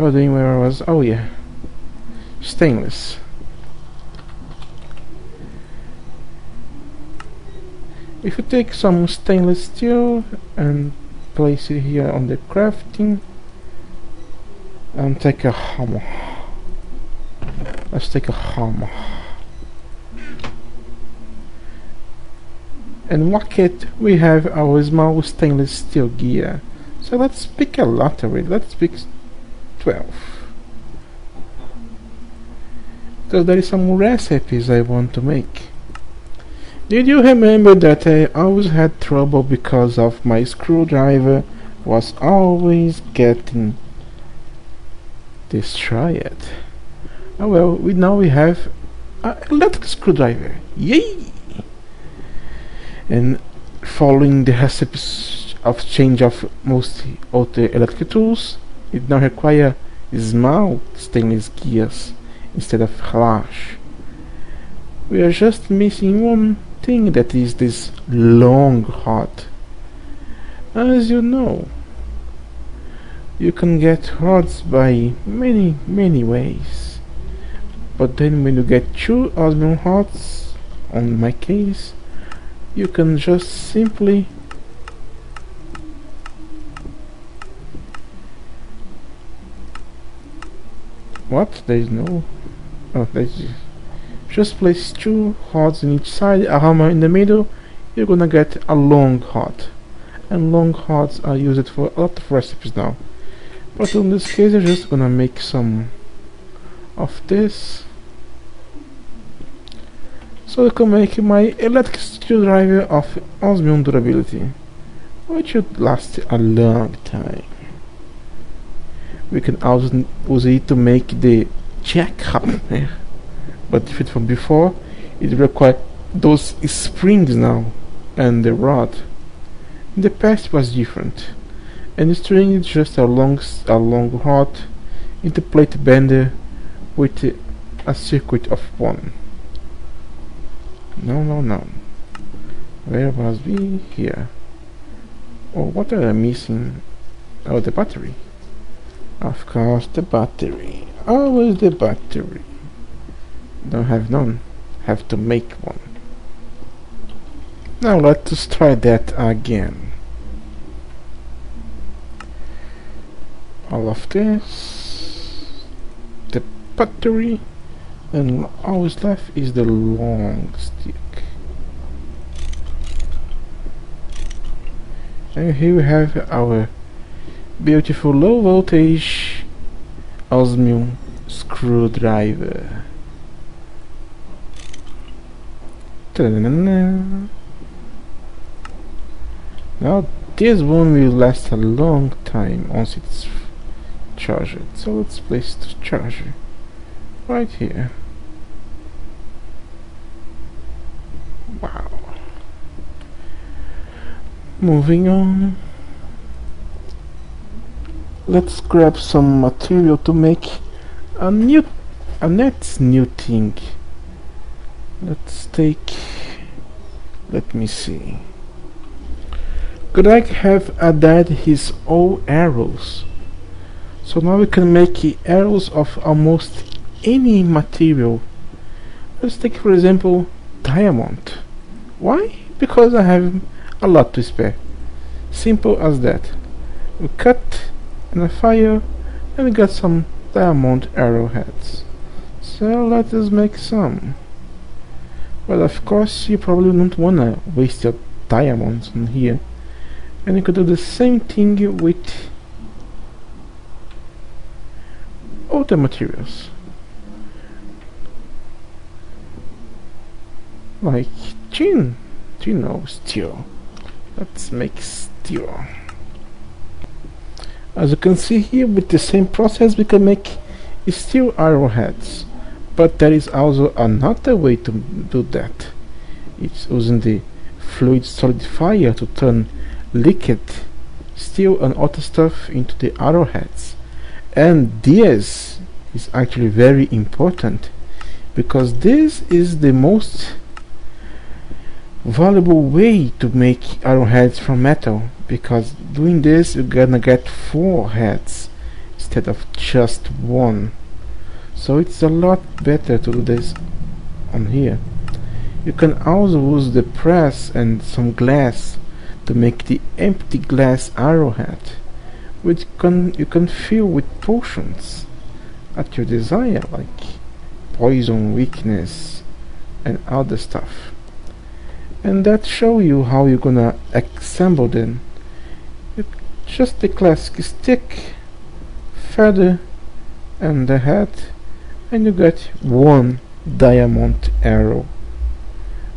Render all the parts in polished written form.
was doing where I was? Oh yeah, stainless. If you take some stainless steel and place it here on the crafting, and take a hammer. Let's take a hammer and whack it. We have our small stainless steel gear. So let's pick a lottery. Let's pick 12. Because there is some recipes I want to make. Did you remember that I always had trouble because of my screwdriver was always getting destroyed? Oh well, now we have an electric screwdriver. Yay! And following the recipes of change of most of the electric tools, it now requires small stainless gears instead of large. We are just missing one thing, that is this long rod. As you know, you can get rods by many ways, but then when you get 2 osmium rods, on my case, you can just simply what? There is no. Oh, there's just place 2 rods in each side, a hammer in the middle. You're gonna get a long rod, and long rods are used for a lot of recipes now. But in this case, I'm just gonna make some of this, so I can make my electric screwdriver of osmium durability, which should last a long time. We can also use it to make the jackhammer, but different from before. It requires those springs now and the rod. In the past it was different, and the string is just a long rod in the plate bender with a circuit of 1. No. Where was we? Here. Oh, what are I missing? Oh, the battery. Of course, the battery. Always the battery. Don't have none. Have to make one. Now let's try that again. All of this. The battery. And always left is the long stick. And here we have our beautiful low voltage osmium screwdriver. Ta-da-da-da-da. Now this one will last a long time once it's charged. So let's place the charger right here. Wow. Moving on. Let's grab some material to make a next new thing. Let's take, let me see. Greg have added his own arrows. So now we can make arrows of almost any material. Let's take for example diamond. Why? Because I have a lot to spare. Simple as that. We cut and I fire and we got some diamond arrowheads. So let us make some. Well, of course you probably don't wanna waste your diamonds on here, and you could do the same thing with other materials like tin or steel. Let's make steel. As you can see here, with the same process we can make steel arrowheads, but there is also another way to do that. It's using the fluid solidifier to turn liquid steel and other stuff into the arrowheads. And this is actually very important, because this is the most valuable way to make arrowheads from metal, because doing this you're gonna get 4 heads instead of just one. So it's a lot better to do this on here. You can also use the press and some glass to make the empty glass arrowhead, which you can fill with potions at your desire, like poison, weakness, and other stuff. And that show you how you're gonna assemble them. Just the classic stick, feather, and the head, and you get one diamond arrow.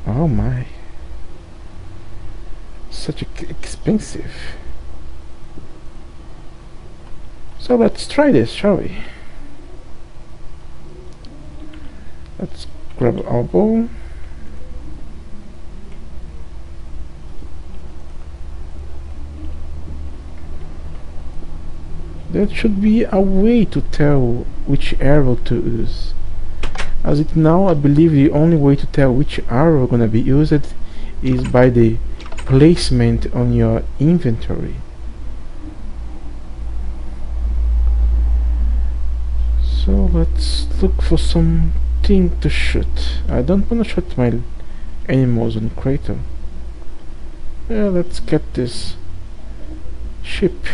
Oh my, such expensive. So let's try this, shall we? Let's grab our bow. There should be a way to tell which arrow to use. As it now, I believe the only way to tell which arrow gonna be used is by the placement on your inventory. So let's look for something to shoot. I don't wanna shoot my animals on crater. Yeah, let's get this ship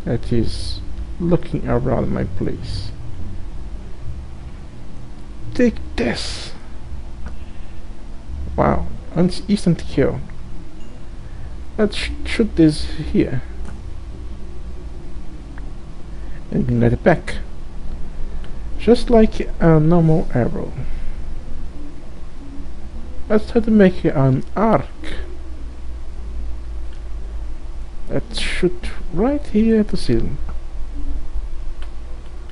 that is looking around my place. Take this. Wow, instant kill. Let's shoot this here and get it back, just like a normal arrow. Let's try to make an arc. Let's shoot right here at the ceiling.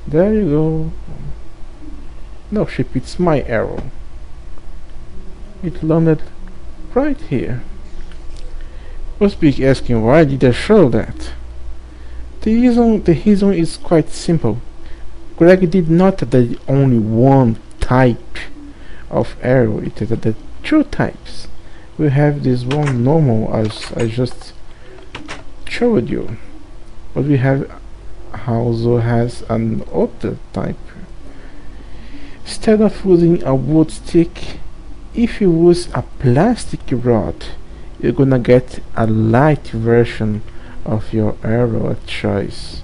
There you go. No ship, it's my arrow. It landed right here. Must be asking, why did I show that? The reason is quite simple. Greg did not the only one type of arrow, it is the two types. We have this one normal, as I just showed you, but we have also has an other type. Instead of using a wood stick, if you use a plastic rod, you're gonna get a light version of your arrow of choice.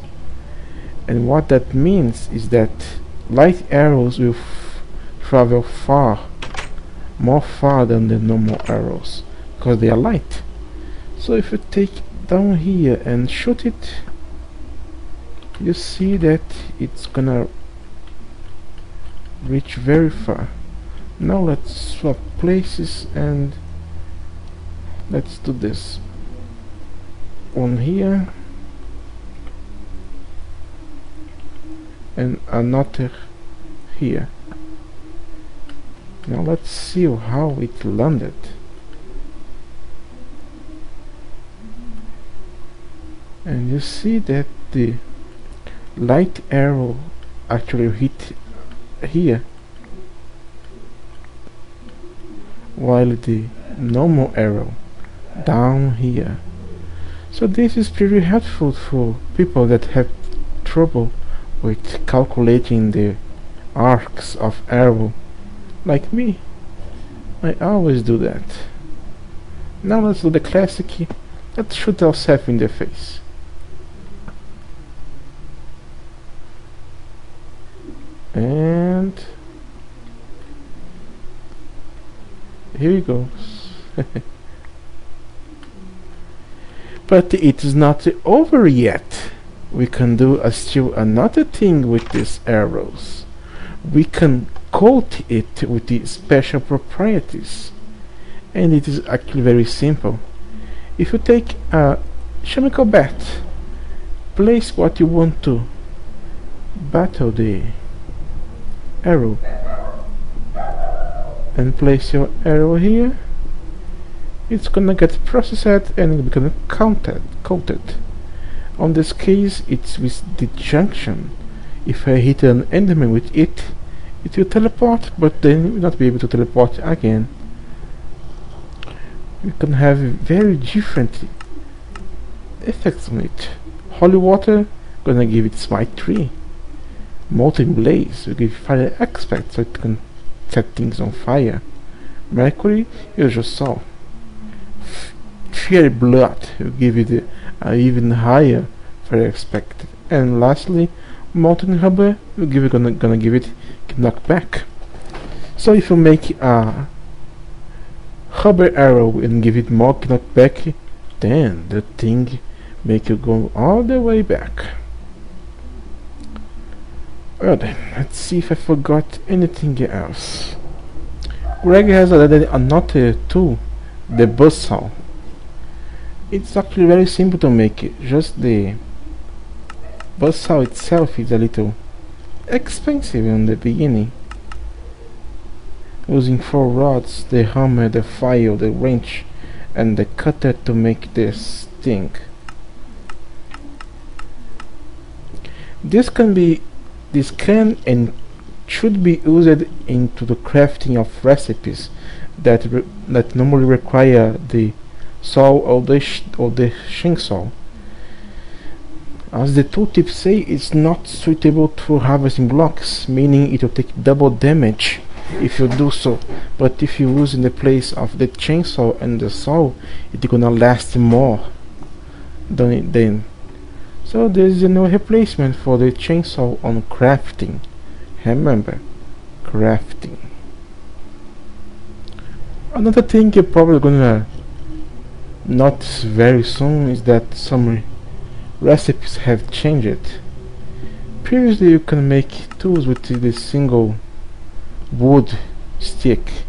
And what that means is that light arrows will travel more far than the normal arrows, because they are light. So if you take down here and shoot it, you see that it's gonna reach very far. Now let's swap places and let's do this. One here and another here. Now let's see how it landed. And you see that the light arrow actually hit here, while the normal arrow down here. So this is pretty helpful for people that have trouble with calculating the arcs of arrow, like me. I always do that. Now let's do the classic. Let's shoot ourselves in the face. And here he goes. But it is not over yet. We can do still another thing with these arrows. We can coat it with the special properties, and it is actually very simple. If you take a chemical bat, place what you want to battle the arrow, and place your arrow here. It's gonna get processed and it's gonna coated. On this case, it's with the junction. If I hit an enemy with it, it will teleport, but then it will not be able to teleport again. You can have very different effects on it. Holy water gonna give it smite 3. Molten blaze will give fire aspect so it can set things on fire. Mercury, usual soul. Fiery blood will give it a even higher fire aspect. And lastly, molten rubber will gonna give it knockback. So if you make a rubber arrow and give it more knockback, then the thing make you go all the way back. Well then, let's see if I forgot anything else. Greg has another tool, the buzzsaw. It's actually very simple to make it. Just the buzzsaw itself is a little expensive in the beginning. Using 4 rods, the hammer, the file, the wrench, and the cutter to make this thing. This can and should be used into the crafting of recipes that normally require the saw or the chainsaw. As the tooltips say, it's not suitable to harvesting blocks, meaning it will take double damage if you do so. But if you use in the place of the chainsaw and the saw, it's gonna last more than it then. So there is no replacement for the chainsaw on crafting. Remember, crafting. Another thing you're probably gonna notice very soon is that some recipes have changed. Previously you can make tools with this single wood stick.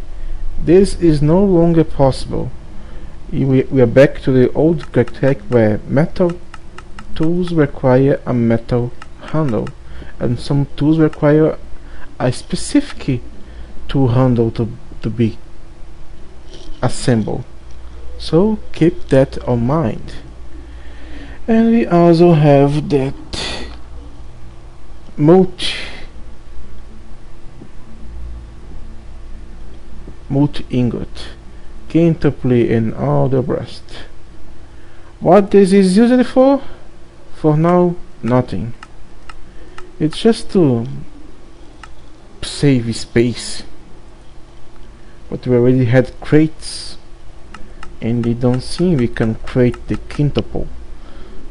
This is no longer possible. We are back to the old tech where metal tools require a metal handle, and some tools require a specific tool handle to be assembled. So keep that in mind. And we also have that multi ingot, quintuple, and all the rest. What this is used for? For now, nothing. It's just to save space. But we already had crates, and they don't seem we can create the quintuple.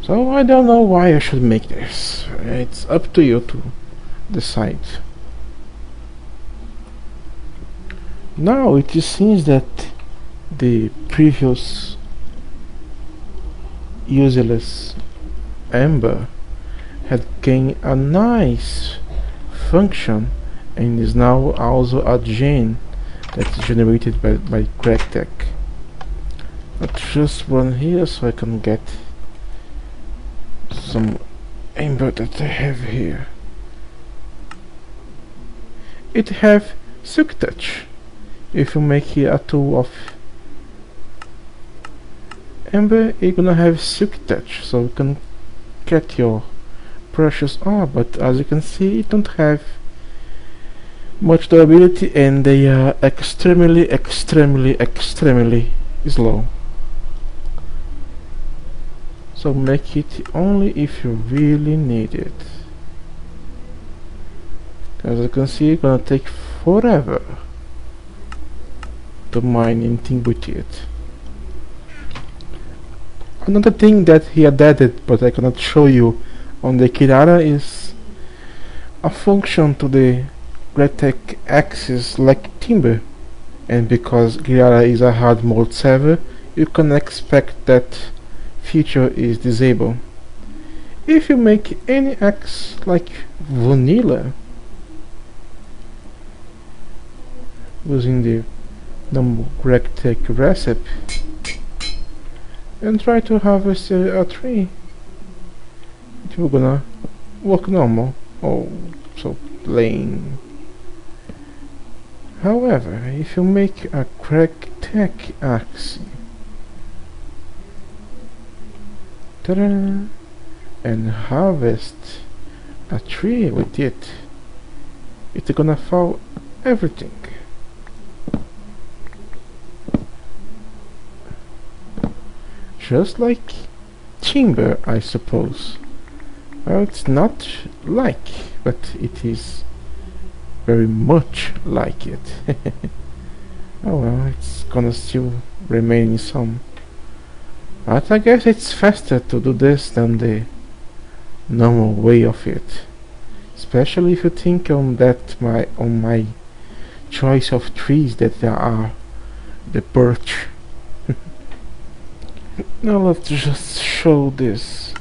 So I don't know why I should make this. It's up to you to decide. Now it seems that the previous useless amber had gained a nice function and is now also a gene that's generated by CrackTech. Let's just run here so I can get some amber that I have here. It have silk touch. If you make here a tool of amber, you're gonna have silk touch, so you can get your precious ore. But as you can see, it don't have much durability, and they are extremely slow. So make it only if you really need it. As you can see, it's gonna take forever to mine anything with it. Another thing that he had added, but I cannot show you on the Kirara, is a function to the CrackTech axis like timber. And because Kirara is a hard mode server, you can expect that feature is disabled. If you make any axe like vanilla using the normal CrackTech recipe and try to harvest a tree, it will gonna work normal, or so plain. However, if you make a CrackTech axe and harvest a tree with it, it's gonna fall everything. Just like timber, I suppose. Well, it's not like, but it is very much like it. Oh well, it's gonna still remain some. But I guess it's faster to do this than the normal way of it. Especially if you think on my choice of trees that there are the birch. Now let's just show this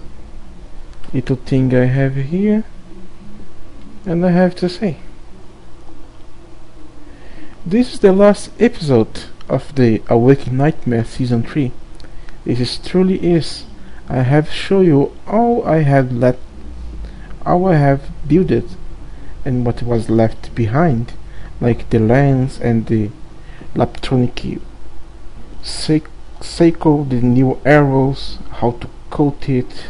little thing I have here, and I have to say, this is the last episode of the Awaken Nightmare Season 3. This is truly is. I have shown you all I have built it and what was left behind, like the lens and the electronic cycle, the new arrows, how to coat it,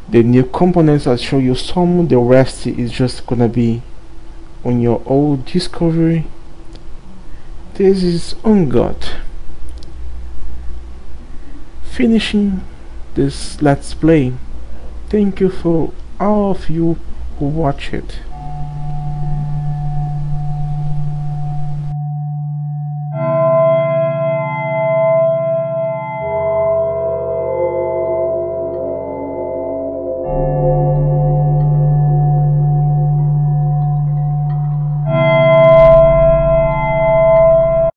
the new components. I'll show you some, the rest is just gonna be on your own discovery. This is On God finishing this let's play. Thank you for all of you who watch it.